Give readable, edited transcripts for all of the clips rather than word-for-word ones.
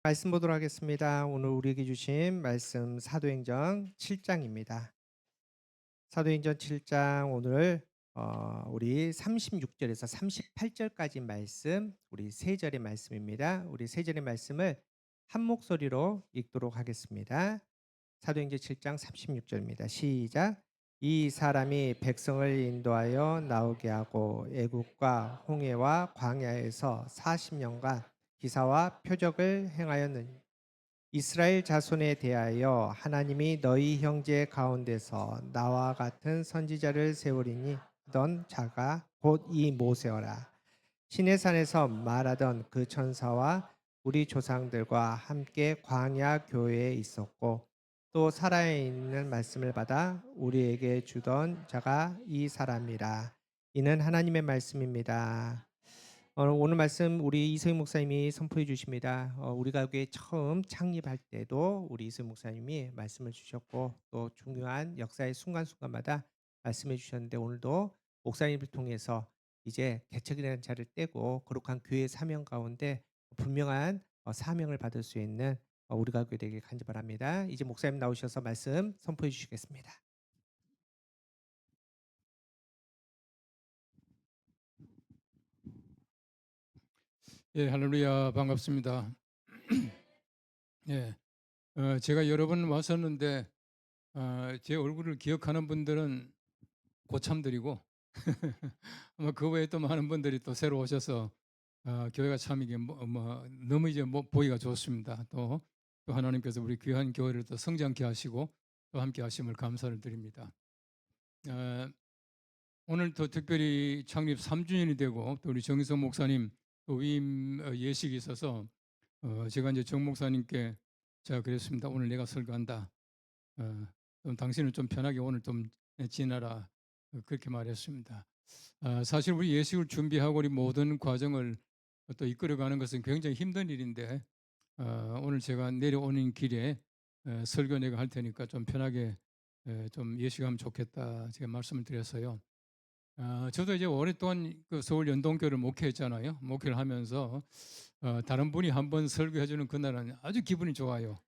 말씀 보도록 하겠습니다. 오늘 우리에게 주신 말씀 사도행전 7장입니다. 사도행전 7장 오늘 우리 36절에서 38절까지 말씀, 우리 세 절의 말씀입니다. 우리 세 절의 말씀을 한 목소리로 읽도록 하겠습니다. 사도행전 7장 36절입니다. 시작. 이 사람이 백성을 인도하여 나오게 하고 애국과 홍해와 광야에서 40년간 기사와 표적을 행하였느니 이스라엘 자손에 대하여 하나님이 너희 형제 가운데서 나와 같은 선지자를 세우리니 하던 자가 곧 이 모세어라. 시내산에서 말하던 그 천사와 우리 조상들과 함께 광야 교회에 있었고 또 살아있는 말씀을 받아 우리에게 주던 자가 이 사람이라. 이는 하나님의 말씀입니다. 오늘 말씀 우리 이서희 목사님이 선포해 주십니다. 우리 가족에 처음 창립할 때도 우리 이서희 목사님이 말씀을 주셨고 또 중요한 역사의 순간순간마다 말씀해 주셨는데 오늘도 목사님을 통해서 이제 개척이라는 자를 떼고 거룩한 교회 사명 가운데 분명한 사명을 받을 수 있는 우리 가족이 되길 간절히 바랍니다. 이제 목사님 나오셔서 말씀 선포해 주시겠습니다. 예, 할렐루야, 반갑습니다. 예, 제가 여러 번 왔었는데 제 얼굴을 기억하는 분들은 고참들이고 아마 그 외에 또 많은 분들이 또 새로 오셔서 교회가 참 이게 너무 이제 보기가 좋습니다. 또 하나님께서 우리 귀한 교회를 또 성장케 하시고 또 함께 하심을 감사를 드립니다. 어, 오늘 또 특별히 창립 3주년이 되고 또 우리 정희성 목사님 또 위임 예식이 있어서 제가 이제 정 목사님께 제가 그랬습니다. 오늘 내가 설교한다. 좀 당신은 좀 편하게 오늘 좀 지내라. 그렇게 말했습니다. 사실 우리 예식을 준비하고 우리 모든 과정을 또 이끌어가는 것은 굉장히 힘든 일인데 오늘 제가 내려오는 길에 설교 내가 할 테니까 좀 편하게 좀 예식하면 좋겠다. 제가 말씀을 드렸어요. 저도 이제 오랫동안 그 서울 연동교를 목회했잖아요. 목회를 하면서 다른 분이 한번 설교해주는 그날은 아주 기분이 좋아요.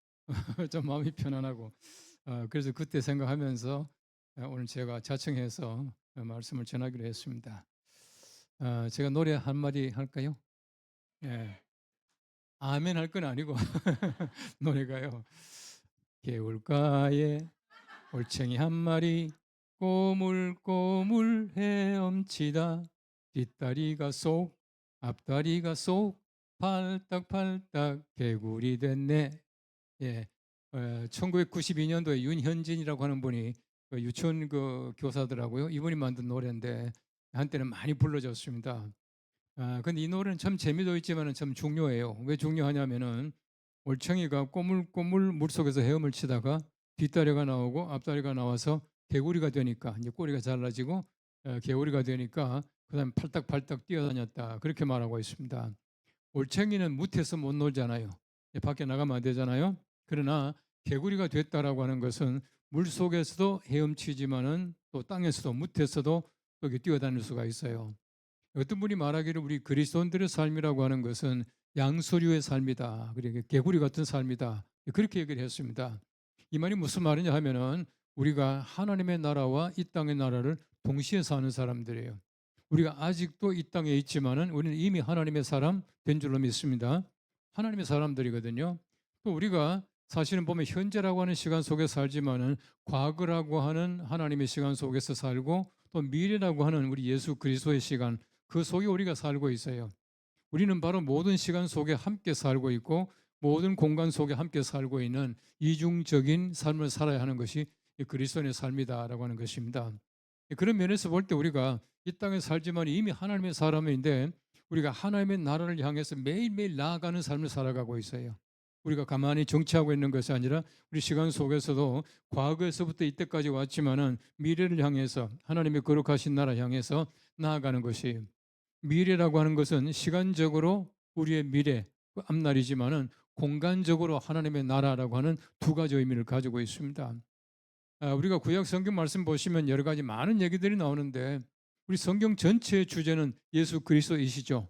좀 마음이 편안하고 그래서 그때 생각하면서 오늘 제가 자청해서 말씀을 전하기로 했습니다. 제가 노래 한마디 할까요? 예. 아멘 할 건 아니고 노래가요. 개울가에 올챙이 한 마리 꼬물꼬물 헤엄치다 뒷다리가 쏙 앞다리가 쏙 팔딱팔딱 개구리 됐네. 예, 1992년도에 윤현진이라고 하는 분이 그 유치원 그 교사더라고요. 이분이 만든 노래인데 한때는 많이 불러졌습니다. 근데 이 노래는 참 재미도 있지만 참 중요해요. 왜 중요하냐면은 올챙이가 꼬물꼬물 물속에서 헤엄을 치다가 뒷다리가 나오고 앞다리가 나와서 개구리가 되니까 이제 꼬리가 잘라지고 개구리가 되니까 그다음에 팔딱팔딱 뛰어다녔다 그렇게 말하고 있습니다. 올챙이는 무태서 못 놀잖아요. 밖에 나가면 안 되잖아요. 그러나 개구리가 됐다라고 하는 것은 물 속에서도 헤엄치지만은 또 땅에서도 무태서도 여기 뛰어다닐 수가 있어요. 어떤 분이 말하기를 우리 그리스도인들의 삶이라고 하는 것은 양서류의 삶이다. 그리고 개구리 같은 삶이다. 그렇게 얘기를 했습니다. 이 말이 무슨 말이냐 하면은 우리가 하나님의 나라와 이 땅의 나라를 동시에 사는 사람들이에요. 우리가 아직도 이 땅에 있지만은 우리는 이미 하나님의 사람 된 줄로 믿습니다. 하나님의 사람들이거든요. 또 우리가 사실은 보면 현재라고 하는 시간 속에 살지만은 과거라고 하는 하나님의 시간 속에서 살고 또 미래라고 하는 우리 예수 그리스도의 시간 그 속에 우리가 살고 있어요. 우리는 바로 모든 시간 속에 함께 살고 있고 모든 공간 속에 함께 살고 있는 이중적인 삶을 살아야 하는 것이 그리스도의 삶이다라고 하는 것입니다. 그런 면에서 볼 때 우리가 이 땅에 살지만 이미 하나님의 사람인데 우리가 하나님의 나라를 향해서 매일매일 나아가는 삶을 살아가고 있어요. 우리가 가만히 정치하고 있는 것이 아니라 우리 시간 속에서도 과거에서부터 이때까지 왔지만은 미래를 향해서 하나님의 거룩하신 나라 향해서 나아가는 것이 미래라고 하는 것은 시간적으로 우리의 미래 그 앞날이지만은 공간적으로 하나님의 나라라고 하는 두 가지 의미를 가지고 있습니다. 우리가 구약 성경 말씀 보시면 여러 가지 많은 얘기들이 나오는데 우리 성경 전체의 주제는 예수 그리스도이시죠.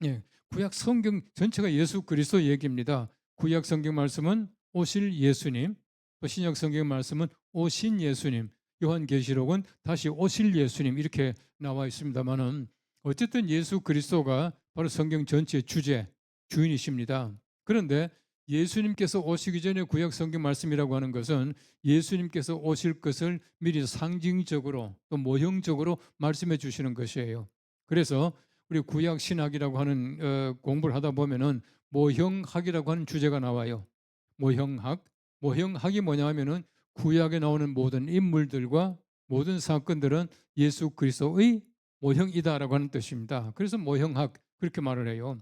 예, 구약 성경 전체가 예수 그리스도 얘기입니다. 구약 성경 말씀은 오실 예수님, 또 신약 성경 말씀은 오신 예수님, 요한계시록은 다시 오실 예수님 이렇게 나와 있습니다만은 어쨌든 예수 그리스도가 바로 성경 전체의 주제, 주인이십니다. 그런데 예수님께서 오시기 전에 구약 성경 말씀이라고 하는 것은 예수님께서 오실 것을 미리 상징적으로 또 모형적으로 말씀해 주시는 것이에요. 그래서 우리 구약 신학이라고 하는 공부를 하다 보면은 모형학이라고 하는 주제가 나와요. 모형학. 모형학이 뭐냐면은 구약에 나오는 모든 인물들과 모든 사건들은 예수 그리스도의 모형이다라고 하는 뜻입니다. 그래서 모형학 그렇게 말을 해요.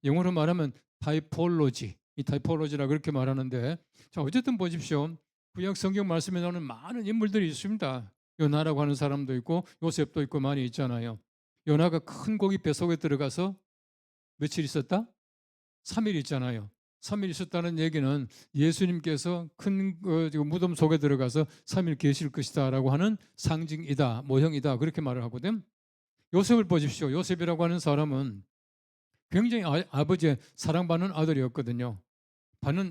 영어로 말하면 타이폴로지, 이 타이폴로지라 그렇게 말하는데, 자 어쨌든 보십시오. 구약 성경 말씀에 나오는 많은 인물들이 있습니다. 요나라고 하는 사람도 있고 요셉도 있고 많이 있잖아요. 요나가 큰 고기 뱃속에 들어가서 며칠 있었다? 3일 있잖아요. 3일 있었다는 얘기는 예수님께서 큰 무덤 속에 들어가서 3일 계실 것이다라고 하는 상징이다, 모형이다 그렇게 말을 하거든. 요셉을 보십시오. 요셉이라고 하는 사람은 굉장히 아버지의 사랑받는 아들이었거든요.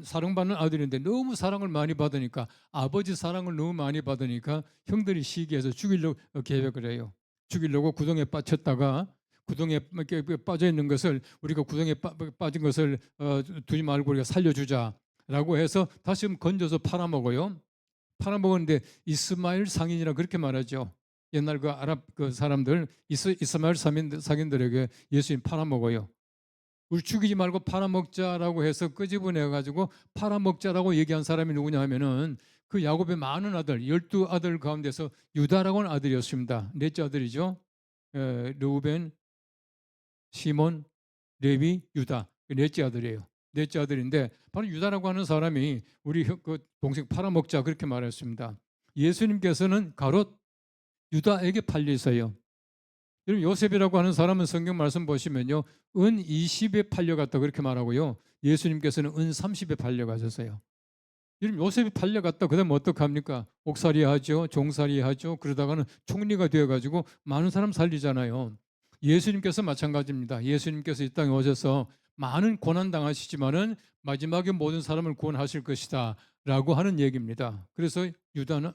사랑받는 아들인데 너무 사랑을 많이 받으니까, 아버지 사랑을 너무 많이 받으니까 형들이 시기해서 죽이려고 계획을 해요. 죽이려고 구덩이에 빠졌다가, 구덩이에 빠져 있는 것을, 우리가 구덩이에 빠진 것을 두지 말고 우리가 살려주자라고 해서 다시 건져서 팔아먹어요. 팔아먹었는데 이스마엘 상인이라 그렇게 말하죠. 옛날 그 아랍 그 사람들 이스마엘 상인들에게 예수님 팔아먹어요. 우리 죽이지 말고 팔아먹자라고 해서 끄집어내 가지고 팔아먹자라고 얘기한 사람이 누구냐 하면은 그 야곱의 많은 아들 12아들 가운데서 유다라고 하는 아들이었습니다. 넷째 아들이죠. 르우벤, 시몬, 레위, 유다. 넷째 아들이에요. 넷째 아들인데 바로 유다라고 하는 사람이 우리 그 동생 팔아먹자 그렇게 말했습니다. 예수님께서는 가롯 유다에게 팔리세요. 여러분 요셉이라고 하는 사람은 성경 말씀 보시면요, 은 20에 팔려갔다 그렇게 말하고요, 예수님께서는 은 30에 팔려가셨어요. 여러분 요셉이 팔려갔다 그다음 어떡합니까? 옥살이 하죠, 종살이 하죠. 그러다가는 총리가 되어가지고 많은 사람 살리잖아요. 예수님께서 마찬가지입니다. 예수님께서 이 땅에 오셔서 많은 고난 당하시지만은 마지막에 모든 사람을 구원하실 것이다라고 하는 얘기입니다. 그래서 유다는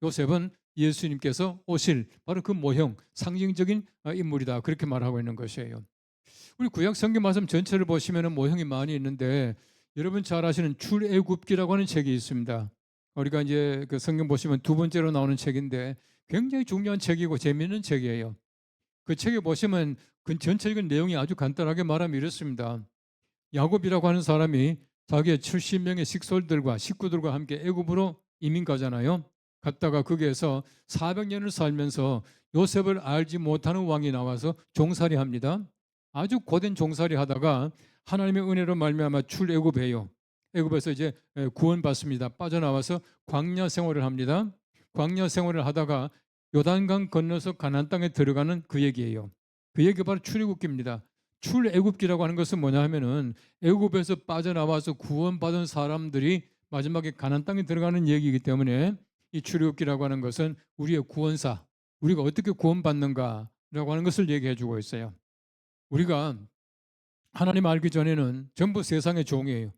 요셉은 예수님께서 오실 바로 그 모형, 상징적인 인물이다 그렇게 말하고 있는 것이에요. 우리 구약 성경 말씀 전체를 보시면은 모형이 많이 있는데, 여러분 잘 아시는 출애굽기라고 하는 책이 있습니다. 우리가 이제 그 성경 보시면 두 번째로 나오는 책인데 굉장히 중요한 책이고 재미있는 책이에요. 그 책에 보시면 그 전체적인 내용이 아주 간단하게 말하면 이렇습니다. 야곱이라고 하는 사람이 자기의 70명의 식솔들과 식구들과 함께 애굽으로 이민 가잖아요. 갔다가 거기에서 400년을 살면서 요셉을 알지 못하는 왕이 나와서 종살이 합니다. 아주 고된 종살이 하다가 하나님의 은혜로 말미암아 출애굽해요. 애굽에서 이제 구원받습니다. 빠져나와서 광야 생활을 합니다. 광야 생활을 하다가 요단강 건너서 가나안 땅에 들어가는 그 얘기예요. 그 얘기가 바로 출애굽기입니다. 출애굽기라고 하는 것은 뭐냐 하면은 애굽에서 빠져나와서 구원받은 사람들이 마지막에 가나안 땅에 들어가는 얘기이기 때문에 이 출애굽기라고 하는 것은 우리의 구원사, 우리가 어떻게 구원받는가라고 하는 것을 얘기해 주고 있어요. 우리가 하나님 알기 전에는 전부 세상의 종이에요.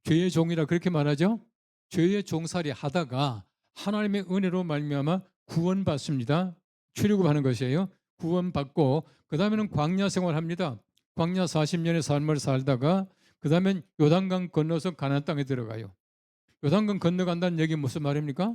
죄의 종이라 그렇게 말하죠. 죄의 종살이 하다가 하나님의 은혜로 말미암아 구원받습니다. 출애굽하는 것이에요. 구원받고 그 다음에는 광야 생활합니다. 광야 40년의 삶을 살다가 그 다음엔 요단강 건너서 가나안 땅에 들어가요. 요단강 건너간다는 얘기 무슨 말입니까?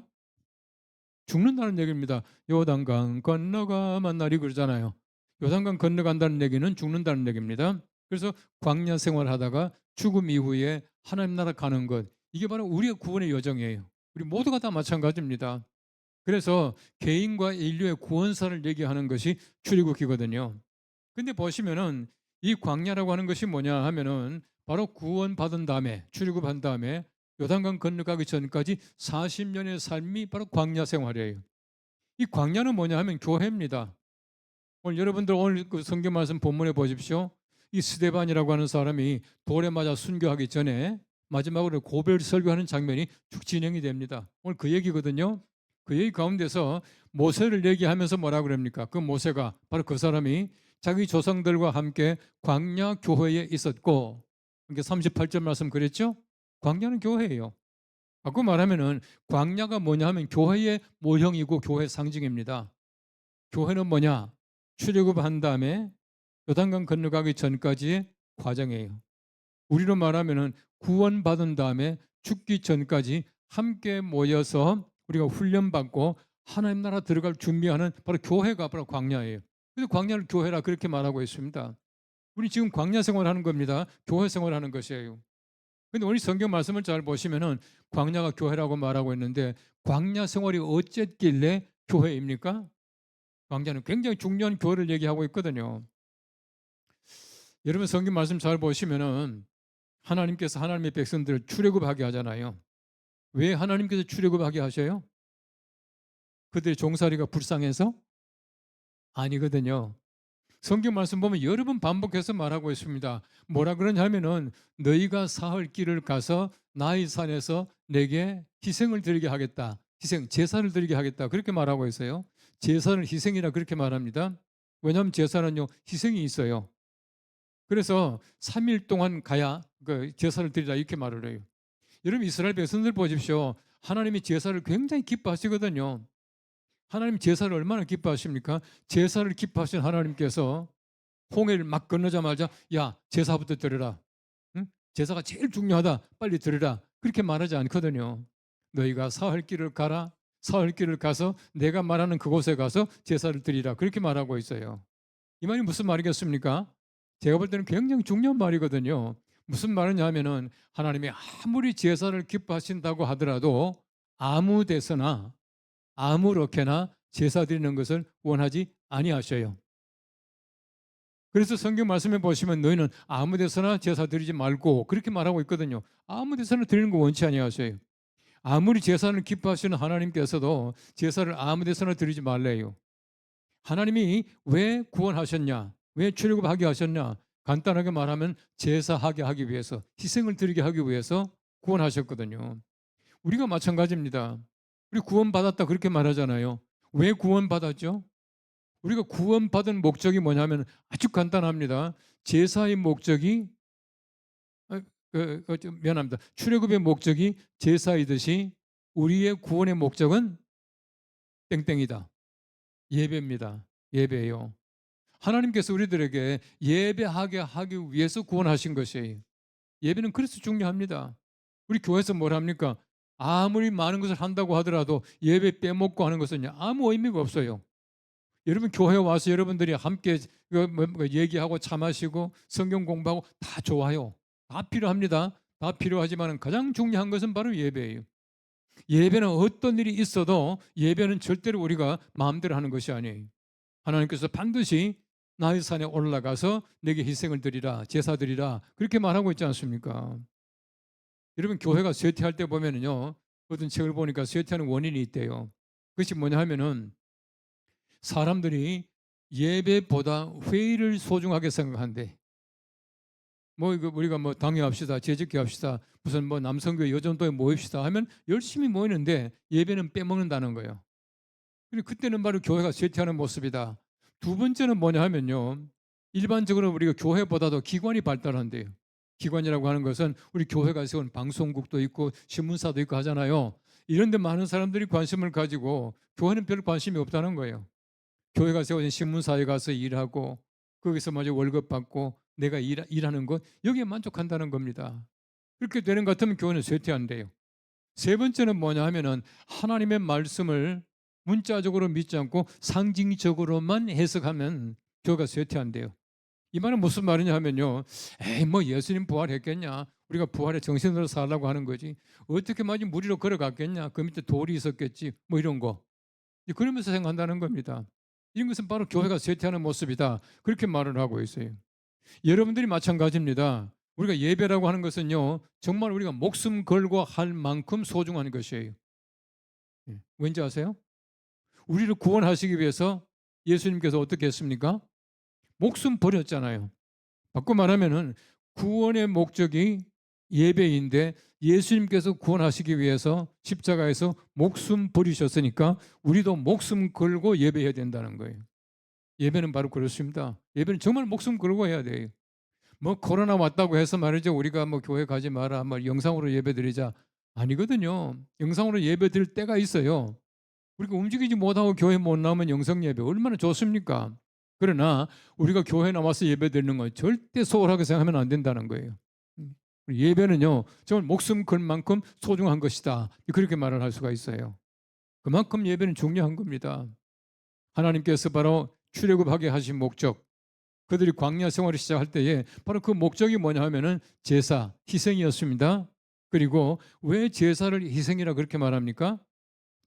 죽는다는 얘기입니다. 요단강 건너가만 날이 그러잖아요. 요단강 건너간다는 얘기는 죽는다는 얘기입니다. 그래서 광야 생활하다가 죽음 이후에 하나님 나라 가는 것, 이게 바로 우리의 구원의 여정이에요. 우리 모두가 다 마찬가지입니다. 그래서 개인과 인류의 구원사를 얘기하는 것이 출애굽기거든요. 근데 보시면은 이 광야라고 하는 것이 뭐냐 하면은 바로 구원받은 다음에 출애굽한 다음에 요단강 건너가기 전까지 40년의 삶이 바로 광야 생활이에요. 이 광야는 뭐냐 하면 교회입니다. 오늘 여러분들 오늘 그 성경 말씀 본문에 보십시오. 이 스데반이라고 하는 사람이 돌에 맞아 순교하기 전에 마지막으로 고별 설교하는 장면이 쭉 진행이 됩니다. 오늘 그 얘기거든요. 그 얘기 가운데서 모세를 얘기하면서 뭐라 그럽니까? 그 모세가 바로 그 사람이 자기 조상들과 함께 광야 교회에 있었고, 이게 38절 말씀 그랬죠? 광야는 교회예요. 바꿔 말하면은 광야가 뭐냐 하면 교회의 모형이고 교회 상징입니다. 교회는 뭐냐? 출애굽한 다음에 요단강 건너가기 전까지의 과정이에요. 우리로 말하면은 구원받은 다음에 죽기 전까지 함께 모여서 우리가 훈련받고 하나님 나라 들어갈 준비하는 바로 교회가 바로 광야예요. 그래서 광야를 교회라 그렇게 말하고 있습니다. 우리 지금 광야 생활하는 겁니다. 교회 생활하는 것이에요. 근데 우리 성경 말씀을 잘 보시면은 광야가 교회라고 말하고 있는데 광야 생활이 어쨌길래 교회입니까? 광야는 굉장히 중요한 교회를 얘기하고 있거든요. 여러분 성경 말씀 잘 보시면은 하나님께서 하나님의 백성들을 출애굽하게 하잖아요. 왜 하나님께서 출애굽하게 하셔요? 그들의 종살이가 불쌍해서? 아니거든요. 성경 말씀 보면 여러 번 반복해서 말하고 있습니다. 뭐라 그러냐면은 너희가 사흘 길을 가서 나의 산에서 내게 희생을 드리게 하겠다. 희생, 제사를 드리게 하겠다. 그렇게 말하고 있어요. 제사를 희생이라 그렇게 말합니다. 왜냐하면 제사는요 희생이 있어요. 그래서 3일 동안 가야 그 제사를 드리라 이렇게 말을 해요. 여러분 이스라엘 백성들 보십시오. 하나님이 제사를 굉장히 기뻐하시거든요. 하나님 제사를 얼마나 기뻐하십니까? 제사를 기뻐하신 하나님께서 홍해를 막 건너자마자 야 제사부터 드려라. 응? 제사가 제일 중요하다. 빨리 드려라. 그렇게 말하지 않거든요. 너희가 사흘 길을 가라. 사흘 길을 가서 내가 말하는 그곳에 가서 제사를 드리라. 그렇게 말하고 있어요. 이 말이 무슨 말이겠습니까? 제가 볼 때는 굉장히 중요한 말이거든요. 무슨 말이냐 하면은 하나님이 아무리 제사를 기뻐하신다고 하더라도 아무 데서나 아무렇게나 제사 드리는 것을 원하지 아니하셔요. 그래서 성경 말씀에 보시면 너희는 아무 데서나 제사 드리지 말고 그렇게 말하고 있거든요. 아무 데서나 드리는 거 원치 아니하셔요. 아무리 제사를 기뻐하시는 하나님께서도 제사를 아무 데서나 드리지 말래요. 하나님이 왜 구원하셨냐? 왜 출애굽하게 하셨냐? 간단하게 말하면 제사하게 하기 위해서, 희생을 드리게 하기 위해서 구원하셨거든요. 우리가 마찬가지입니다. 우리 구원받았다 그렇게 말하잖아요. 왜 구원받았죠? 우리가 구원받은 목적이 뭐냐면 아주 간단합니다. 제사의 목적이 미안합니다. 출애굽의 목적이 제사이듯이 우리의 구원의 목적은 땡땡이다. 예배입니다. 예배예요. 하나님께서 우리들에게 예배하게 하기 위해서 구원하신 것이에요. 예배는 그래서 중요합니다. 우리 교회에서 뭘 합니까? 아무리 많은 것을 한다고 하더라도 예배 빼먹고 하는 것은 아무 의미가 없어요. 여러분 교회 와서 여러분들이 함께 얘기하고 차 마시고 성경 공부하고 다 좋아요. 다 필요합니다. 다 필요하지만 가장 중요한 것은 바로 예배예요. 예배는 어떤 일이 있어도 예배는 절대로 우리가 마음대로 하는 것이 아니에요. 하나님께서 반드시 나의 산에 올라가서 내게 희생을 드리라, 제사 드리라 그렇게 말하고 있지 않습니까? 여러분 교회가 쇠퇴할 때 보면은요 어떤 책을 보니까 쇠퇴하는 원인이 있대요. 그것이 뭐냐 하면은 사람들이 예배보다 회의를 소중하게 생각한대. 뭐 이거 우리가 뭐 당회합시다, 재직회합시다, 무슨 뭐 남성교회 여전도에 모입시다 하면 열심히 모이는데 예배는 빼먹는다는 거예요. 그리고 그때는 바로 교회가 쇠퇴하는 모습이다. 두 번째는 뭐냐 하면요. 일반적으로 우리가 교회보다도 기관이 발달한대요. 기관이라고 하는 것은 우리 교회가 세운 방송국도 있고 신문사도 있고 하잖아요. 이런 데 많은 사람들이 관심을 가지고 교회는 별 관심이 없다는 거예요. 교회가 세워진 신문사에 가서 일하고 거기서 마저 월급 받고 내가 일하는 것 여기에 만족한다는 겁니다. 그렇게 되는 것 같으면 교회는 쇠퇴한대요. 세 번째는 뭐냐 하면은 하나님의 말씀을 문자적으로 믿지 않고 상징적으로만 해석하면 교회가 쇠퇴한대요. 이 말은 무슨 말이냐 하면요. 에이 뭐 예수님 부활했겠냐. 우리가 부활의 정신으로 살라고 하는 거지. 어떻게 마치 무리로 걸어갔겠냐. 그 밑에 돌이 있었겠지. 뭐 이런 거. 그러면서 생각한다는 겁니다. 이런 것은 바로 교회가 쇠퇴하는 모습이다. 그렇게 말을 하고 있어요. 여러분들이 마찬가지입니다. 우리가 예배라고 하는 것은요. 정말 우리가 목숨 걸고 할 만큼 소중한 것이에요. 왠지 아세요? 우리를 구원하시기 위해서 예수님께서 어떻게 했습니까? 목숨 버렸잖아요. 바꿔 말하면은 구원의 목적이 예배인데 예수님께서 구원하시기 위해서 십자가에서 목숨 버리셨으니까 우리도 목숨 걸고 예배해야 된다는 거예요. 예배는 바로 그렇습니다. 예배는 정말 목숨 걸고 해야 돼요. 뭐 코로나 왔다고 해서 말이죠. 우리가 뭐 교회 가지 마라, 뭐 영상으로 예배드리자 아니거든요. 영상으로 예배드릴 때가 있어요. 우리가 움직이지 못하고 교회 못 나오면 영상 예배 얼마나 좋습니까? 그러나 우리가 교회 나와서 예배드리는 건 절대 소홀하게 생각하면 안 된다는 거예요. 예배는요, 정말 목숨 걸 만큼 소중한 것이다. 그렇게 말을 할 수가 있어요. 그만큼 예배는 중요한 겁니다. 하나님께서 바로 출애굽하게 하신 목적, 그들이 광야 생활을 시작할 때에 바로 그 목적이 뭐냐 하면은 제사, 희생이었습니다. 그리고 왜 제사를 희생이라 그렇게 말합니까?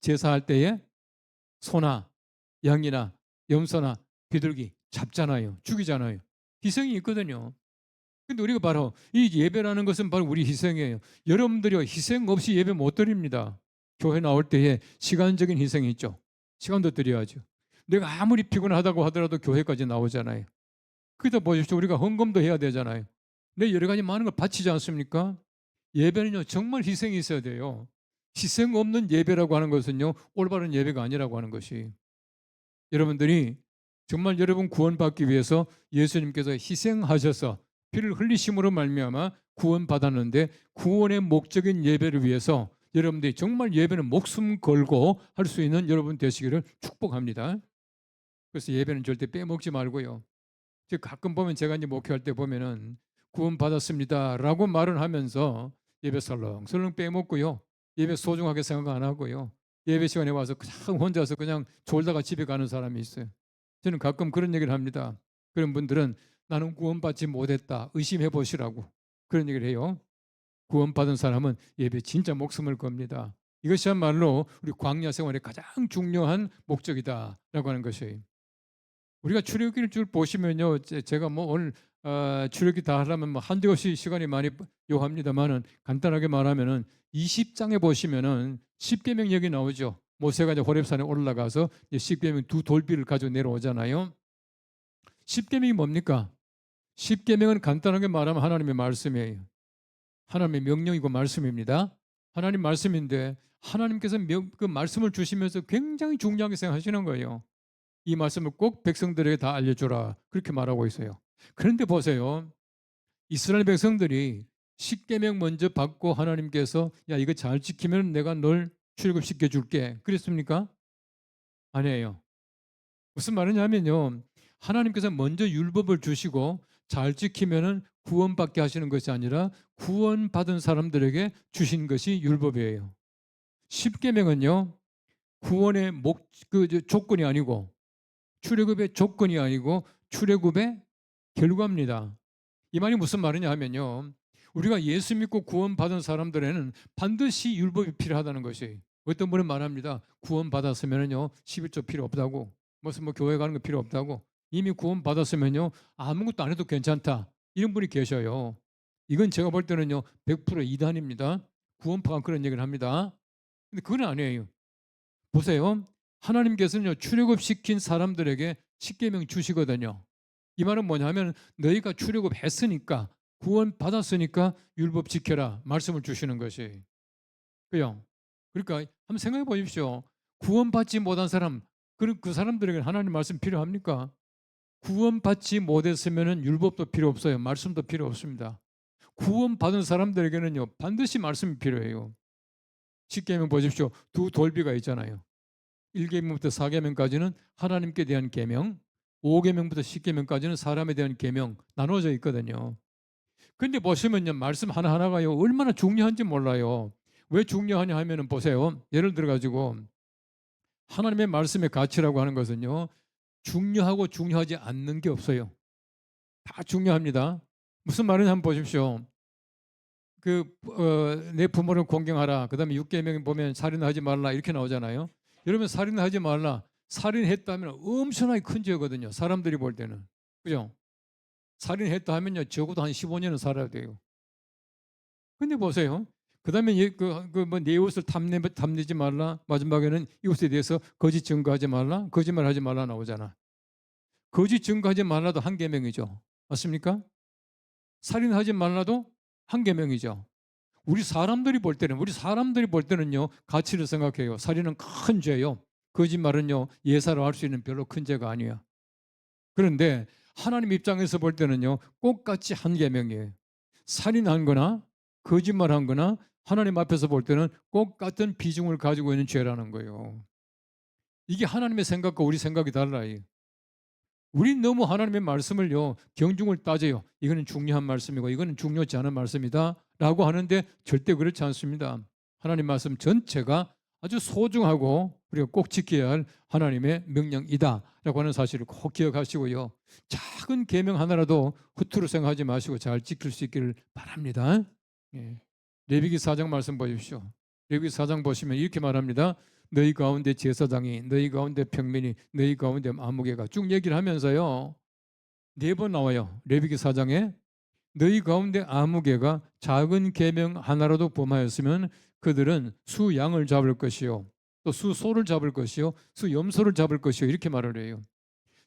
제사할 때에 소나 양이나 염소나 비둘기 잡잖아요. 죽이잖아요. 희생이 있거든요. 근데 우리가 바로 이 예배라는 것은 바로 우리 희생이에요. 여러분들이 희생 없이 예배 못 드립니다. 교회 나올 때에 시간적인 희생이 있죠. 시간도 드려야죠. 내가 아무리 피곤하다고 하더라도 교회까지 나오잖아요. 그러다 보십시오. 우리가 헌금도 해야 되잖아요. 내 여러 가지 많은 걸 바치지 않습니까? 예배는요, 정말 희생이 있어야 돼요. 희생 없는 예배라고 하는 것은요, 올바른 예배가 아니라고 하는 것이. 여러분들이 정말 여러분 구원받기 위해서 예수님께서 희생하셔서 피를 흘리심으로 말미암아 구원받았는데 구원의 목적인 예배를 위해서 여러분들이 정말 예배는 목숨 걸고 할 수 있는 여러분 되시기를 축복합니다. 그래서 예배는 절대 빼먹지 말고요. 즉 가끔 보면 제가 이제 목회할 때 보면은 구원받았습니다라고 말을 하면서 예배 설렁설렁 빼먹고요. 예배 소중하게 생각 안 하고요. 예배 시간에 와서 그냥 혼자서 그냥 졸다가 집에 가는 사람이 있어요. 저는 가끔 그런 얘기를 합니다. 그런 분들은 나는 구원받지 못했다. 의심해 보시라고 그런 얘기를 해요. 구원받은 사람은 예배 진짜 목숨을 겁니다. 이것이야말로 우리 광야 생활의 가장 중요한 목적이다라고 하는 것이에요. 우리가 출애굽기를 쭉 보시면요, 제가 뭐 오늘 출애굽기 다 하려면 뭐 한도 없이 시간이 많이 요합니다만은 간단하게 말하면은 20장에 보시면은 십계명 얘기 나오죠. 모세가 이제 호렙산에 올라가서 이제 십계명 두 돌비를 가지고 내려오잖아요. 십계명이 뭡니까? 십계명은 간단하게 말하면 하나님의 말씀이에요. 하나님의 명령이고 말씀입니다. 하나님 말씀인데 하나님께서 그 말씀을 주시면서 굉장히 중요하게 생각하시는 거예요. 이 말씀을 꼭 백성들에게 다 알려주라 그렇게 말하고 있어요. 그런데 보세요. 이스라엘 백성들이 십계명 먼저 받고 하나님께서 야 이거 잘 지키면 내가 널 출애굽시켜 줄게 그랬습니까? 아니에요. 무슨 말이냐면요. 하나님께서 먼저 율법을 주시고 잘 지키면은 구원받게 하시는 것이 아니라 구원받은 사람들에게 주신 것이 율법이에요. 십계명은요. 구원의 조건이 아니고 출애굽의 조건이 아니고 출애굽의 결과입니다. 이 말이 무슨 말이냐 하면요. 우리가 예수 믿고 구원받은 사람들에는 반드시 율법이 필요하다는 것이. 어떤 분은 말합니다. 구원받았으면요 11조 필요 없다고. 무슨 뭐 교회 가는 거 필요 없다고. 이미 구원받았으면요 아무것도 안 해도 괜찮다. 이런 분이 계셔요. 이건 제가 볼 때는요 100% 이단입니다. 구원파가 그런 얘기를 합니다. 근데 그건 아니에요. 보세요. 하나님께서는요 출애굽시킨 사람들에게 십계명 주시거든요. 이 말은 뭐냐면 너희가 출애굽했으니까 구원 받았으니까 율법 지켜라 말씀을 주시는 것이. 그요. 그러니까 한번 생각해 보십시오. 구원받지 못한 사람 그 사람들에게 하나님 말씀 필요합니까? 구원받지 못했으면 율법도 필요 없어요. 말씀도 필요 없습니다. 구원받은 사람들에게는요 반드시 말씀이 필요해요. 십계명 보십시오. 두 돌비가 있잖아요. 1계명부터 4계명까지는 하나님께 대한 계명, 5계명부터 10계명까지는 사람에 대한 계명 나눠져 있거든요. 근데 보시면요. 말씀 하나하나가요. 얼마나 중요한지 몰라요. 왜 중요하냐 하면은 보세요. 예를 들어 가지고 하나님의 말씀의 가치라고 하는 것은요. 중요하고 중요하지 않는 게 없어요. 다 중요합니다. 무슨 말인지 한번 보십시오. 내 부모를 공경하라. 그다음에 6계명 보면 살인하지 말라 이렇게 나오잖아요. 여러분 살인하지 말라. 살인했다면 엄청나게 큰 죄거든요. 사람들이 볼 때는. 그죠? 살인했다 하면요. 적어도 한 15년은 살아야 돼요. 근데 보세요. 그다음에 내 옷을 탐내지 말라. 마지막에는 이웃에 대해서 거짓 증거하지 말라. 거짓말하지 말라 나오잖아. 거짓 증거하지 말라도 한 계명이죠. 맞습니까? 살인하지 말라도 한 계명이죠. 우리 사람들이 볼 때는요 가치를 생각해요. 살인은 큰 죄요. 거짓말은요 예사로 할 수 있는 별로 큰 죄가 아니에요. 그런데 하나님 입장에서 볼 때는요, 똑같이 한 계명이에요. 살인한 거나 거짓말한 거나 하나님 앞에서 볼 때는 똑같은 비중을 가지고 있는 죄라는 거예요. 이게 하나님의 생각과 우리 생각이 달라요. 우린 너무 하나님의 말씀을요, 경중을 따져요. 이거는 중요한 말씀이고 이거는 중요치 않은 말씀이다 라고 하는데 절대 그렇지 않습니다. 하나님 말씀 전체가 아주 소중하고 우리가 꼭 지켜야 할 하나님의 명령이다 라고 하는 사실을 꼭 기억하시고요. 작은 계명 하나라도 허투루 생각하지 마시고 잘 지킬 수 있기를 바랍니다. 예. 레위기 4장 말씀 보십시오. 레위기 4장 보시면 이렇게 말합니다. 너희 가운데 제사장이, 너희 가운데 평민이, 너희 가운데 아무개가 쭉 얘기를 하면서요, 4번 나와요. 레위기 4장에 너희 가운데 아무개가 작은 계명 하나라도 범하였으면 그들은 수 양을 잡을 것이요, 또 수 소를 잡을 것이요, 수 염소를 잡을 것이요, 이렇게 말을 해요.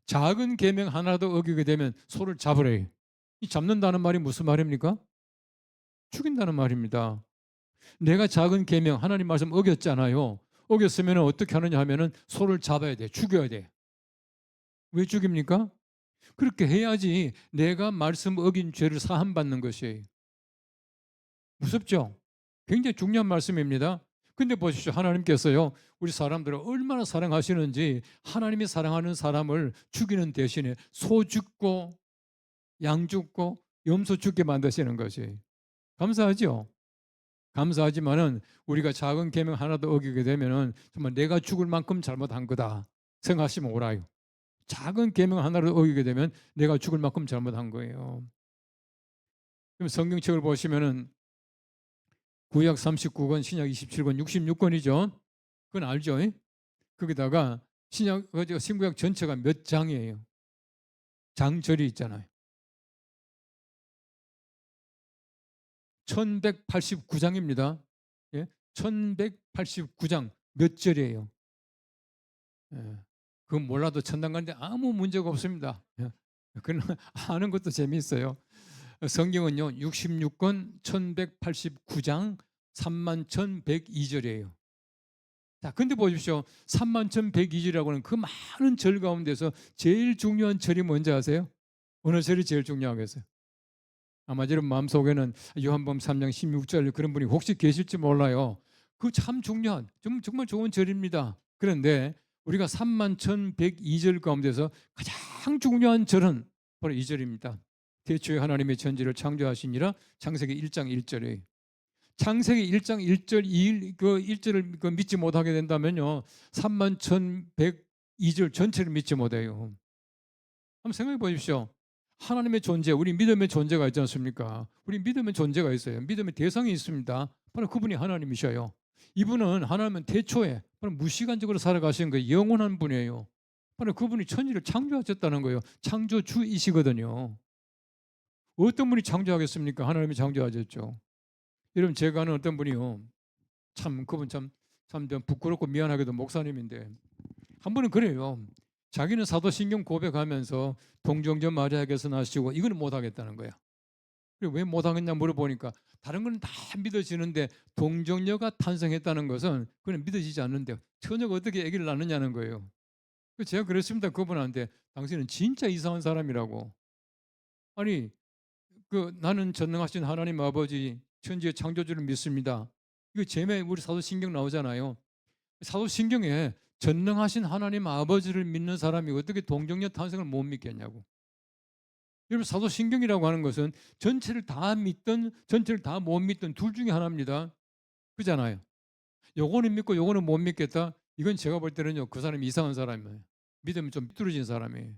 작은 계명 하나라도 어기게 되면 소를 잡으래요. 이 잡는다는 말이 무슨 말입니까? 죽인다는 말입니다. 내가 작은 계명 하나님 말씀 어겼잖아요. 어겼으면 어떻게 하느냐 하면은 소를 잡아야 돼. 죽여야 돼. 왜 죽입니까? 그렇게 해야지 내가 말씀 어긴 죄를 사함받는 것이에요. 무섭죠? 굉장히 중요한 말씀입니다. 근데 보십시오. 하나님께서요, 우리 사람들을 얼마나 사랑하시는지 하나님이 사랑하는 사람을 죽이는 대신에 소 죽고 양 죽고 염소 죽게 만드시는 것이 감사하죠? 감사하지만은 우리가 작은 계명 하나도 어기게 되면은 정말 내가 죽을 만큼 잘못한 거다 생각하시면 옳아요. 작은 계명 하나를 어기게 되면 내가 죽을 만큼 잘못한 거예요. 그럼 성경책을 보시면은 구약 39권, 신약 27권, 66권이죠. 그건 알죠? 거기다가 신구약 전체가 몇 장이에요? 장절이 있잖아요. 1189장입니다. 예? 1189장 몇 절이에요? 예. 그건 몰라도 천당 가는데 아무 문제가 없습니다. 예. 그건 아는 것도 재미있어요. 성경은요, 66권 1189장 31,102절이에요. 자, 근데 보십시오. 31,102절이라고 하는 그 많은 절 가운데서 제일 중요한 절이 뭔지 아세요? 어느 절이 제일 중요하겠어요? 아마 여러분 마음속에는 요한복음 3장 16절 그런 분이 혹시 계실지 몰라요. 그 참 중요한, 정말 좋은 절입니다. 그런데 우리가 31,102절 가운데서 가장 중요한 절은 바로 이 절입니다. 태초에 하나님의 천지를 창조하시니라. 창세기 1장 1절에. 창세기 1장 1절 1절을 믿지 못하게 된다면요, 31,102절 전체를 믿지 못해요. 한번 생각해 보십시오. 하나님의 존재, 우리 믿음의 존재가 있지 않습니까? 우리 믿음의 존재가 있어요. 믿음의 대상이 있습니다. 바로 그분이 하나님이셔요. 이분은 하나님은 태초에 바로 무시간적으로 살아가신 그 영원한 분이에요. 바로 그분이 천지를 창조하셨다는 거예요. 창조주이시거든요. 어떤 분이 창조하겠습니까? 하나님이 창조하셨죠. 여러분, 제가 아는 어떤 분이요, 그분 참 부끄럽고 미안하게도 목사님인데, 한 분은 그래요. 자기는 사도신경 고백하면서 동정녀 마리아에게서 나시고 이거는 못하겠다는 거야. 그리고 왜 못하겠냐 물어보니까 다른 건 다 믿어지는데 동정녀가 탄생했다는 것은 그건 믿어지지 않는데 처녀가 어떻게 아기를 낳느냐는 거예요. 제가 그랬습니다. 그분한테 당신은 진짜 이상한 사람이라고. 아니, 나는 전능하신 하나님 아버지 천지의 창조주를 믿습니다. 이거 제매 우리 사도신경 나오잖아요. 사도신경에 전능하신 하나님 아버지를 믿는 사람이 어떻게 동정녀 탄생을 못 믿겠냐고. 여러분, 사도신경이라고 하는 것은 전체를 다 믿든 전체를 다 못 믿든 둘 중에 하나입니다. 그잖아요. 요거는 믿고 요거는 못 믿겠다. 이건 제가 볼 때는요, 그 사람이 이상한 사람이에요. 믿음이 좀 삐뚤어진 사람이에요.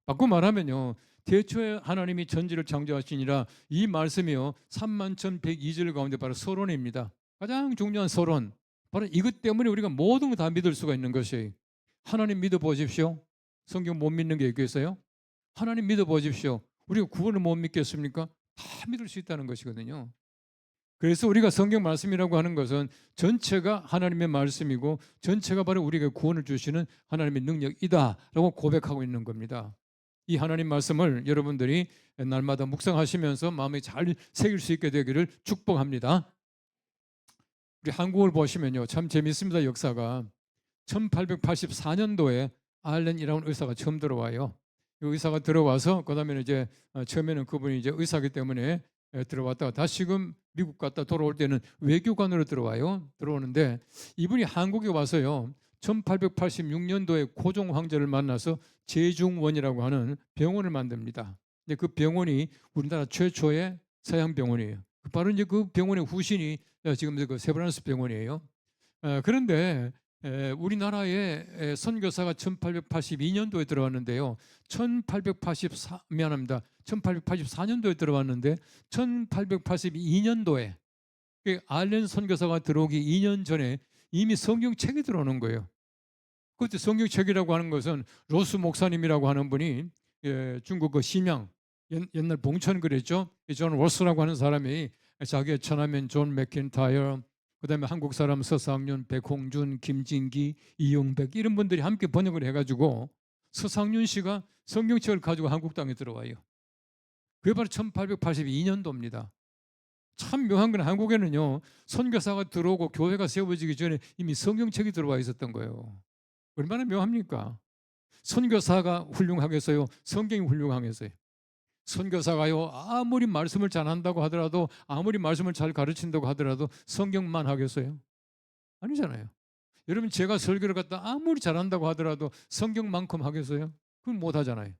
바꿔 말하면요, 태초에 하나님이 천지를 창조하시니라, 이 말씀이요 31,102절 가운데 바로 서론입니다. 가장 중요한 서론, 바로 이것 때문에 우리가 모든 걸 다 믿을 수가 있는 것이에요. 하나님 믿어보십시오. 성경 못 믿는 게 있겠어요? 하나님 믿어보십시오. 우리가 구원을 못 믿겠습니까? 다 믿을 수 있다는 것이거든요. 그래서 우리가 성경 말씀이라고 하는 것은 전체가 하나님의 말씀이고 전체가 바로 우리에게 구원을 주시는 하나님의 능력이다라고 고백하고 있는 겁니다. 이 하나님 말씀을 여러분들이 날마다 묵상하시면서 마음에 잘 새길 수 있게 되기를 축복합니다. 우리 한국을 보시면요, 참 재밌습니다. 역사가 1884년도에 알렌이라는 의사가 처음 들어와요. 의사가 들어와서 그다음에 이제 처음에는 그분이 이제 의사기 때문에 들어왔다가 다시금 미국 갔다 돌아올 때는 외교관으로 들어오는데 이분이 한국에 와서요. 1886년도에 고종 황제를 만나서 제중원이라고 하는 병원을 만듭니다. 근데 그 병원이 우리나라 최초의 서양 병원이에요. 바로 이제 그 병원의 후신이 지금 그 세브란스 병원이에요. 그런데 우리나라의 선교사가 1882년도에 들어왔는데요. 1884년도에 들어왔는데 1882년도에 알렌 선교사가 들어오기 2년 전에 이미 성경책이 들어오는 거예요. 그때 성경책이라고 하는 것은 로스 목사님이라고 하는 분이 중국 그 심양 옛날 봉천 그랬죠. 존 월스라고 하는 사람이 자기의 처남인 존 맥킨타이어 그다음에 한국 사람 서상윤, 백홍준, 김진기, 이용백 이런 분들이 함께 번역을 해가지고 서상윤 씨가 성경책을 가지고 한국 땅에 들어와요. 그게 바로 1882년도입니다. 참 묘한 건 한국에는요 선교사가 들어오고 교회가 세워지기 전에 이미 성경책이 들어와 있었던 거예요. 얼마나 묘합니까? 선교사가 훌륭하겠어요? 성경이 훌륭하겠어요? 선교사가요 아무리 말씀을 잘한다고 하더라도 아무리 말씀을 잘 가르친다고 하더라도 성경만 하겠어요? 아니잖아요. 여러분 제가 설교를 갖다 아무리 잘한다고 하더라도 성경만큼 하겠어요? 그건 못 하잖아요.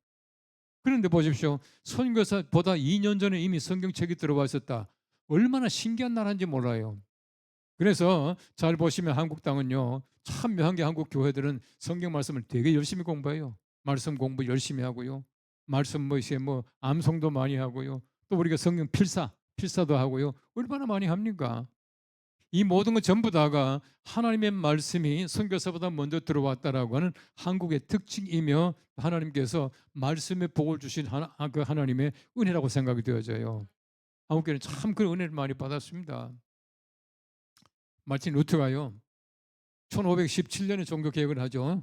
그런데 보십시오. 선교사보다 2년 전에 이미 성경책이 들어와 있었다. 얼마나 신기한 나라인지 몰라요. 그래서 잘 보시면 한국 땅은요 참 묘한 게 한국 교회들은 성경 말씀을 되게 열심히 공부해요. 말씀 공부 열심히 하고요. 말씀 뭐 암송도 많이 하고요. 또 우리가 성경 필사도 하고요. 얼마나 많이 합니까? 이 모든 것 전부 다가 하나님의 말씀이 선교사보다 먼저 들어왔다라고 하는 한국의 특징이며 하나님께서 말씀의 복을 주신 그 하나님의 은혜라고 생각이 되어져요. 한국교회는 참 그 은혜를 많이 받았습니다. 마틴 루터가요 1517년에 종교 개혁을 하죠.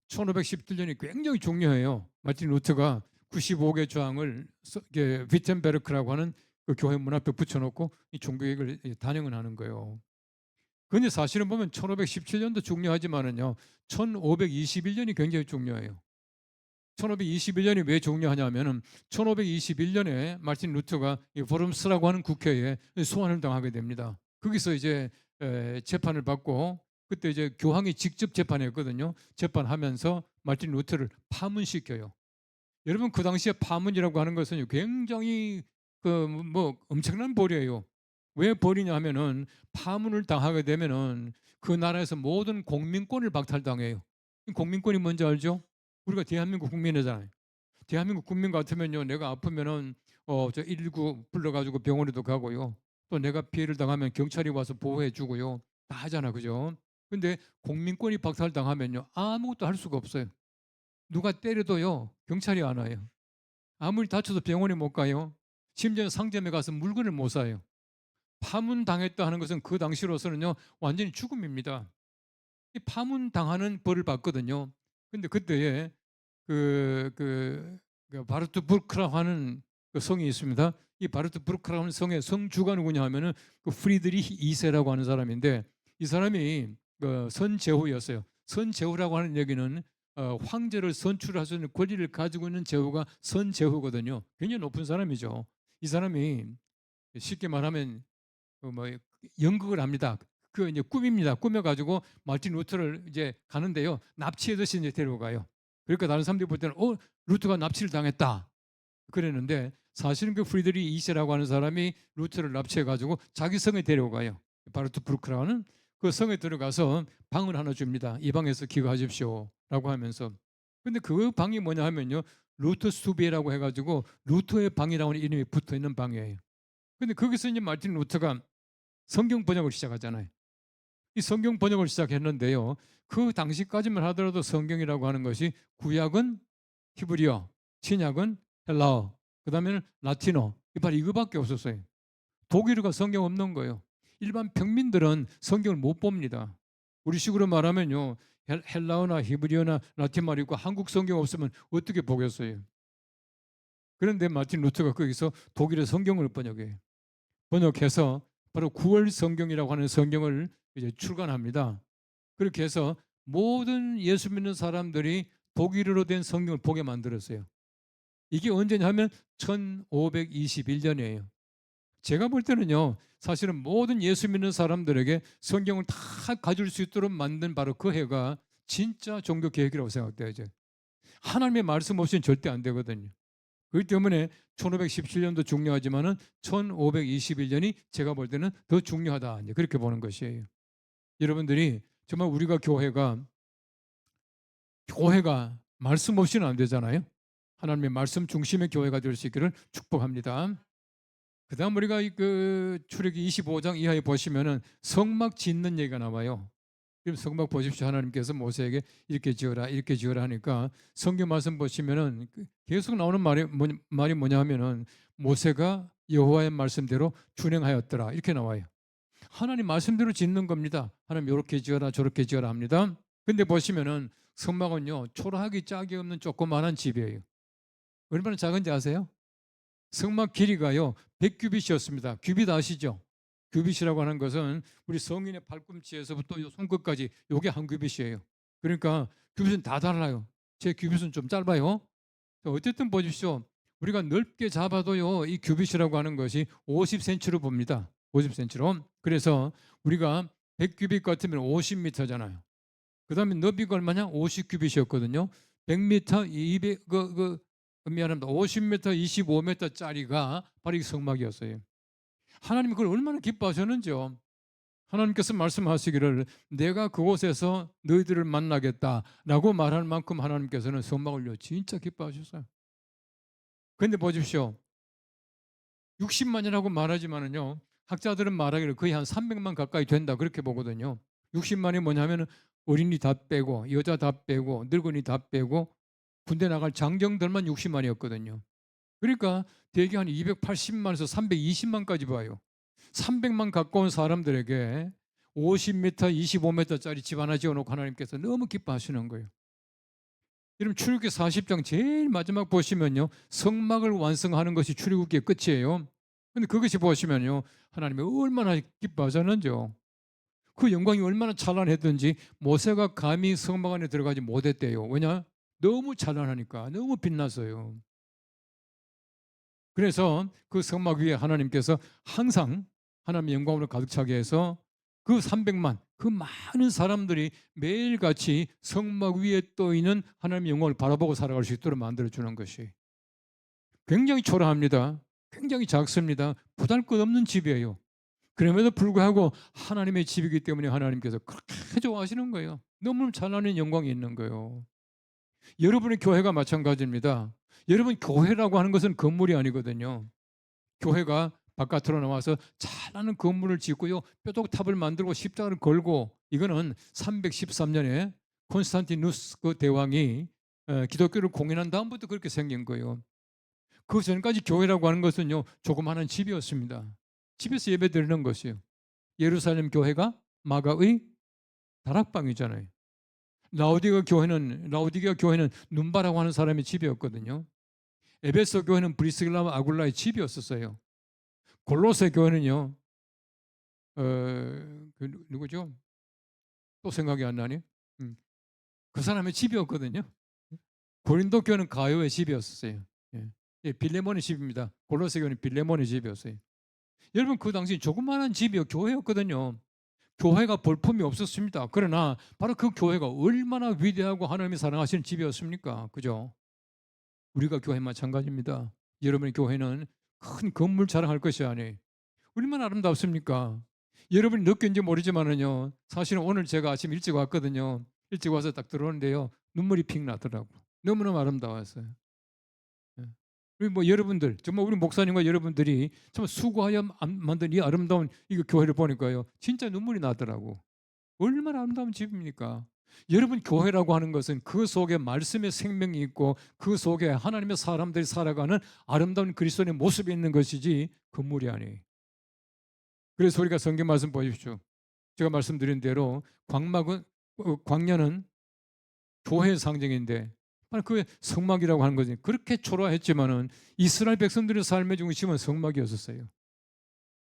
1517년이 굉장히 중요해요. 마틴 루터가 95개 조항을 위텐베르크라고 하는 그 교회 문 앞에 붙여놓고 이 종교 개혁을 단행을 하는 거예요. 그런데 사실은 보면 1517년도 중요하지만은요 1521년이 굉장히 중요해요. 1521년이 왜 중요하냐면은 1521년에 마틴 루터가 워름스라고 하는 국회에 소환을 당하게 됩니다. 거기서 이제 재판을 받고 그때 이제 교황이 직접 재판했거든요. 재판하면서 마틴 루터를 파문시켜요. 여러분 그 당시에 파문이라고 하는 것은 굉장히 그 뭐 엄청난 벌이에요. 왜 벌이냐 하면은 파문을 당하게 되면은 그 나라에서 모든 공민권을 박탈당해요. 공민권이 뭔지 알죠? 우리가 대한민국 국민이잖아요. 대한민국 국민 같으면요, 내가 아프면은 저 119 불러가지고 병원에도 가고요. 또 내가 피해를 당하면 경찰이 와서 보호해주고요. 다 하잖아, 그죠? 근데 공민권이 박탈당하면요, 아무것도 할 수가 없어요. 누가 때려도요, 경찰이 안 와요. 아무리 다쳐도 병원에 못 가요. 심지어 상점에 가서 물건을 못 사요. 파문당했다 하는 것은 그 당시로서는요, 완전히 죽음입니다. 이 파문당하는 벌을 받거든요. 근데 그때에 그 바르트부르크라고 하는 그 성이 있습니다. 이 바르트부르크라고 하는 성의 성주가 누구냐 하면은 그 프리드리히 2세라고 하는 사람인데 이 사람이 그 선제후였어요. 선제후라고 하는 얘기는 황제를 선출할 수 있는 권리를 가지고 있는 제후가 선제후거든요. 굉장히 높은 사람이죠. 이 사람이 쉽게 말하면 그뭐 연극을 합니다. 그 이제 꿈입니다. 꾸며가지고 마틴 루터를 이제 가는데요. 납치해듯이 이제 데려가요. 그러니까 다른 사람들이 볼 때는 루터가 납치를 당했다 그랬는데 사실은 그 프리드리 2세라고 하는 사람이 루터를 납치해가지고 자기 성에 데려가요. 바르트부르크라는 그 성에 들어가서 방을 하나 줍니다. 이 방에서 기거하십시오라고 하면서 근데 그 방이 뭐냐 하면요 루터 스투비에라고 해가지고 루터의 방이라고 하는 이름이 붙어 있는 방이에요. 근데 거기서 이제 마틴 루터가 성경 번역을 시작하잖아요. 이 성경 번역을 시작했는데요. 그 당시까지만 하더라도 성경이라고 하는 것이 구약은 히브리어, 신약은 헬라어, 그다음에는 라틴어. 바로 이거밖에 없었어요. 독일어가 성경 없는 거예요. 일반 평민들은 성경을 못 봅니다. 우리 식으로 말하면요. 헬라어나 히브리어나 라틴말 있고 한국 성경 없으면 어떻게 보겠어요? 그런데 마틴 루터가 거기서 독일의 성경을 번역해요. 번역해서 바로 구월 성경이라고 하는 성경을 이제 출간합니다. 그렇게 해서 모든 예수 믿는 사람들이 독일어로 된 성경을 보게 만들었어요. 이게 언제냐 하면 1521년이에요. 제가 볼 때는요, 사실은 모든 예수 믿는 사람들에게 성경을 다 가질 수 있도록 만든 바로 그 해가 진짜 종교 개혁이라고 생각돼요. 하나님의 말씀 없이는 절대 안 되거든요. 그렇기 때문에 1517년도 중요하지만은 1521년이 제가 볼 때는 더 중요하다. 이제 그렇게 보는 것이에요. 여러분들이 정말 우리가 교회가 말씀 없이는 안 되잖아요. 하나님의 말씀 중심의 교회가 될 수 있기를 축복합니다. 그다음 우리가 그 출애기 25장 이하에 보시면은 성막 짓는 얘기가 나와요. 그럼 성막 보십시오. 하나님께서 모세에게 이렇게 지어라 이렇게 지어라 하니까 성경 말씀 보시면은 계속 나오는 말이 뭐냐 하면은 모세가 여호와의 말씀대로 준행하였더라 이렇게 나와요. 하나님 말씀대로 짓는 겁니다. 하나님 이렇게 지어라 저렇게 지어라 합니다. 근데 보시면은 성막은요 초라하기 짝이 없는 조그마한 집이에요. 얼마나 작은지 아세요? 성막 길이가요 100규빗이었습니다. 규빗 아시죠? 규빗이라고 하는 것은 우리 성인의 발꿈치에서부터 요 손끝까지 요게 한 규빗이에요. 그러니까 규빗은 다 달라요. 제 규빗은 좀 짧아요. 어쨌든 보십시오. 우리가 넓게 잡아도요 이 규빗이라고 하는 것이 50cm로 봅니다. 50cm로. 그래서 우리가 100규빗 같으면 50m잖아요. 그다음에 너비가 얼마냐? 50규빗이었거든요. 100m, 200 미안합니다. 50m, 25m짜리가 바로 이 성막이었어요. 하나님이 그걸 얼마나 기뻐하셨는지요. 하나님께서 말씀하시기를 내가 그곳에서 너희들을 만나겠다라고 말할 만큼 하나님께서는 성막을요 진짜 기뻐하셨어요. 그런데 보십시오. 60만이라고 말하지만은요 학자들은 말하기를 거의 한 300만 가까이 된다 그렇게 보거든요. 60만이 뭐냐면은 어린이 다 빼고 여자 다 빼고 늙은이 다 빼고 군대 나갈 장정들만 60만이었거든요. 그러니까 대개 한 280만에서 320만까지 봐요. 300만 가까운 사람들에게 50m, 25m짜리 집 하나 지어놓고 하나님께서 너무 기뻐하시는 거예요. 여러분 출애굽기 40장 제일 마지막 보시면요. 성막을 완성하는 것이 출애굽기의 끝이에요. 근데 그것이 보시면요. 하나님이 얼마나 기뻐하셨는지요. 그 영광이 얼마나 찬란했던지 모세가 감히 성막 안에 들어가지 못했대요. 왜냐? 너무 찬란하니까 너무 빛나서요. 그래서 그 성막 위에 하나님께서 항상 하나님의 영광으로 가득 차게 해서 그 300만 그 많은 사람들이 매일같이 성막 위에 떠 있는 하나님의 영광을 바라보고 살아갈 수 있도록 만들어 주는 것이 굉장히 초라합니다. 굉장히 작습니다. 보잘것없는 집이에요. 그럼에도 불구하고 하나님의 집이기 때문에 하나님께서 그렇게 좋아하시는 거예요. 너무 찬란한 영광이 있는 거예요. 여러분의 교회가 마찬가지입니다. 여러분 교회라고 하는 것은 건물이 아니거든요. 교회가 바깥으로 나와서 잘하는 건물을 짓고요. 뼈독탑을 만들고 십자가를 걸고 이거는 313년에 콘스탄티누스 그 대왕이 기독교를 공인한 다음부터 그렇게 생긴 거예요. 그 전까지 교회라고 하는 것은요. 조그마한 집이었습니다. 집에서 예배 드리는 것이에요. 예루살렘 교회가 마가의 다락방이잖아요. 라우디게아 교회는 눈바라고 하는 사람의 집이었거든요. 에베소 교회는 브리스길라 아굴라의 집이었었어요. 골로새 교회는요. 누구죠? 또 생각이 안 나니? 그 사람의 집이었거든요. 고린도 교회는 가요의 집이었어요. 예, 빌레몬의 집입니다. 골로새 교회는 빌레몬의 집이었어요. 여러분 그 당시 조그마한 집이요 교회였거든요. 교회가 볼품이 없었습니다. 그러나 바로 그 교회가 얼마나 위대하고 하나님이 사랑하시는 집이었습니까? 그죠? 우리가 교회 마찬가지입니다. 여러분의 교회는 큰 건물 자랑할 것이 아니에요. 얼마나 아름답습니까? 여러분이 느꼈는지 모르지만은요. 사실은 오늘 제가 아침 일찍 왔거든요. 일찍 와서 딱 들어오는데요. 눈물이 픽 나더라고. 너무너무 아름다웠어요. 예. 우리 뭐 여러분들 정말 우리 목사님과 여러분들이 정말 수고하여 만든 이 아름다운 이 교회를 보니까요. 진짜 눈물이 나더라고. 얼마나 아름다운 집입니까? 여러분 교회라고 하는 것은 그 속에 말씀의 생명이 있고 그 속에 하나님의 사람들이 살아가는 아름다운 그리스도의 모습이 있는 것이지 건물이 아니에요. 그래서 우리가 성경 말씀 보십시오. 제가 말씀드린 대로 광야는 교회의 상징인데 그 성막이라고 하는 것이 그렇게 초라했지만은 이스라엘 백성들의 삶의 중심은 성막이었었어요.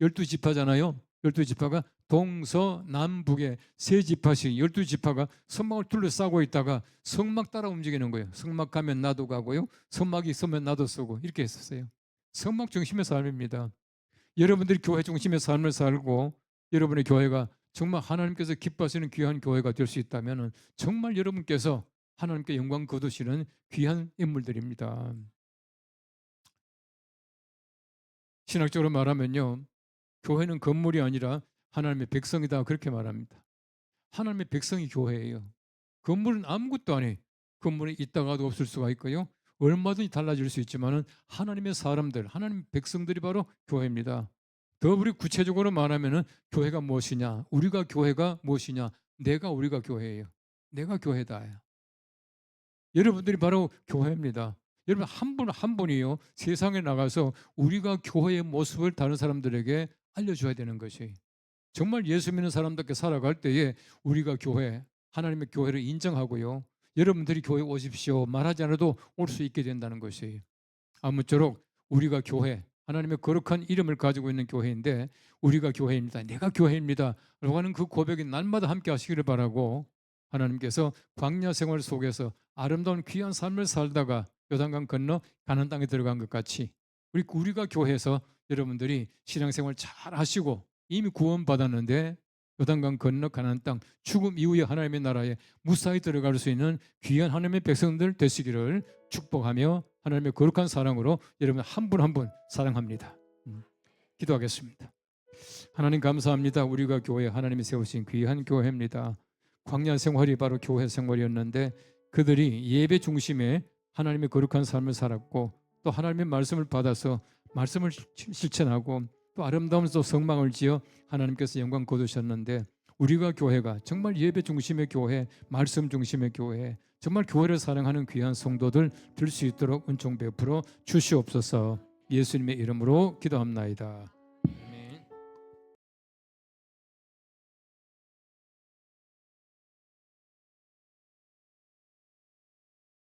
12지파잖아요. 12지파가 동서남북의 세 지파씩 12지파가 성막을 둘러싸고 있다가 성막 따라 움직이는 거예요. 성막 가면 나도 가고요. 성막이 있으면 나도 쓰고 이렇게 했었어요. 성막 중심의 삶입니다. 여러분들이 교회 중심의 삶을 살고 여러분의 교회가 정말 하나님께서 기뻐하시는 귀한 교회가 될 수 있다면 정말 여러분께서 하나님께 영광 거두시는 귀한 인물들입니다. 신학적으로 말하면요, 교회는 건물이 아니라 하나님의 백성이다 그렇게 말합니다. 하나님의 백성이 교회예요. 건물은 아무것도 아니에요. 건물이 있다가도 없을 수가 있고요. 얼마든지 달라질 수 있지만 하나님의 사람들, 하나님의 백성들이 바로 교회입니다. 더 우리 구체적으로 말하면 교회가 무엇이냐, 우리가 교회가 무엇이냐, 우리가 교회예요. 내가 교회다. 여러분들이 바로 교회입니다. 여러분 한 분 한 분이요 세상에 나가서 우리가 교회의 모습을 다른 사람들에게 알려줘야 되는 것이 정말 예수 믿는 사람답게 살아갈 때에 우리가 교회 하나님의 교회를 인정하고요. 여러분들이 교회 오십시오 말하지 않아도 올 수 있게 된다는 것이 아무쪼록 우리가 교회 하나님의 거룩한 이름을 가지고 있는 교회인데 우리가 교회입니다. 내가 교회입니다. 라고 하는 그 고백이 날마다 함께 하시기를 바라고 하나님께서 광야 생활 속에서 아름다운 귀한 삶을 살다가 요단강 건너 가나안 땅에 들어간 것 같이 우리가 교회에서 여러분들이 신앙생활 잘 하시고 이미 구원받았는데 요단강 건너 가나안 땅 죽음 이후에 하나님의 나라에 무사히 들어갈 수 있는 귀한 하나님의 백성들 되시기를 축복하며 하나님의 거룩한 사랑으로 여러분 한 분 한 분 사랑합니다. 기도하겠습니다. 하나님 감사합니다. 우리가 교회 하나님이 세우신 귀한 교회입니다. 광야 생활이 바로 교회 생활이었는데 그들이 예배 중심에 하나님의 거룩한 삶을 살았고 또 하나님의 말씀을 받아서 말씀을 실천하고 또 아름다운 또 성막을 지어 하나님께서 영광 거두셨는데 우리가 교회가 정말 예배 중심의 교회, 말씀 중심의 교회, 정말 교회를 사랑하는 귀한 성도들 될 수 있도록 은총 베풀어 주시옵소서. 예수님의 이름으로 기도합나이다.